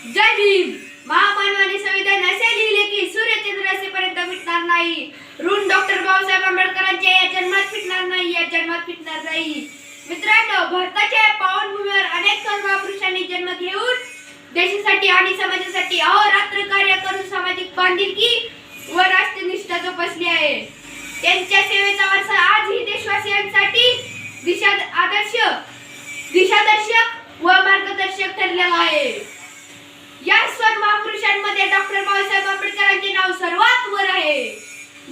जय भीम. महामानवाने संविधान असे लिहिले की सूर्यचंद्र असेपर्यंत मिटणार नाही. ऋण डॉक्टर बाबासाहेब आंबेडकरांचे या जन्मात फिटणार नाही, या जन्मात फिटणार नाही. मित्रांनो, भारताच्या पावनभूमीवर अनेक थोर महापुरुषांनी जन्म घेऊन देशासाठी आणि समाजासाठी अहोरात्र कार्य करून सामाजिक बांधिलकी व राष्ट्रनिष्ठा जोपासली आहे. त्यांच्या सेवेचा वारसा आजही देशवासियांसाठी दिशादर्शक व मार्गदर्शक ठरलेला आहे. या सर्व महापुरुषांमध्ये डॉक्टर बाबासाहेब आंबेडकरांचे नाव सर्वात वर आहे.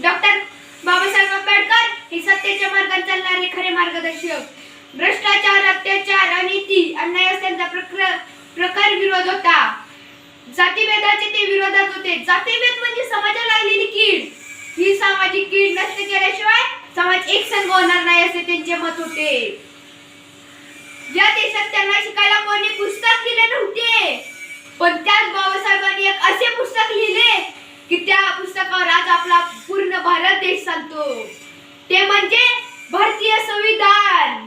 डॉक्टर बाबासाहेब आंबेडकर हे सत्याच्या मार्गाने चालणारे खरे मार्गदर्शक. भ्रष्टाचार, अत्याचार, अनिती, अन्याय त्यांचा प्रखर विरोध होता. जातीभेदाचे ते विरोधात होते. जातीभेद म्हणजे समाजाला लागलेली कीड. ही सामाजिक कीड नष्ट केल्याशिवाय समाज एकसंघ होणार नाही असे त्यांचे मत होते. या देशात त्यांना शिकायला कोणी पुस्तक दिले नव्हते, पण त्याच बाबासाहेबांनी एक असे पुस्तक लिहिले की त्या पुस्तकावर आज आपला पूर्ण भारत देश चालतो. ते म्हणजे भारतीय संविधान.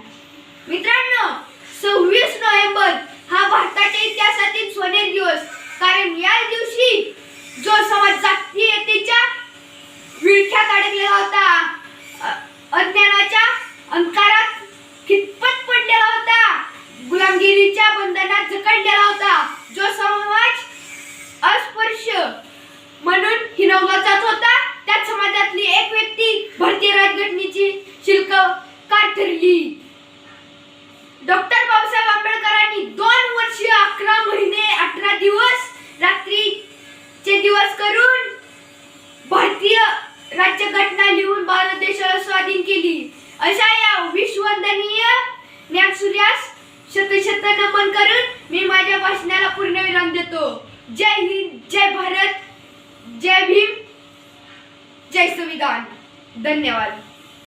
मित्रांनो, 26 नोव्हेंबर हा भारताच्या इतिहासातील सोनेरी दिवस. कारण या दिवशी जो समाज जातीयतेच्या विळख्यात अडकलेला होता, अज्ञानाच्या अंधकारात खितपत पडलेला होता, गुलामगिरीच्या बंधनात जकडलेला होता, जो समाज अस्पृश्य म्हणून हिणवला जात होता, त्या समाजातली एक व्यक्ती भारतीय राज्यघटनेची शिल्पकार ठरली. डॉक्टर बाबासाहेब आंबेडकरांनी 2 वर्ष 11 महिने 18 दिवस रात्रीचे दिवस करून भारतीय राज्यघटना लिहून भारत देशाला स्वाधीन केली. अशा या विश्ववंदनीय ज्ञानसूर्यास शतशत नमन करून मी माझ्या भाषणाला पूर्णविराम देतो. जय हिंद, जय भारत, जय भीम, जय संविधान. धन्यवाद.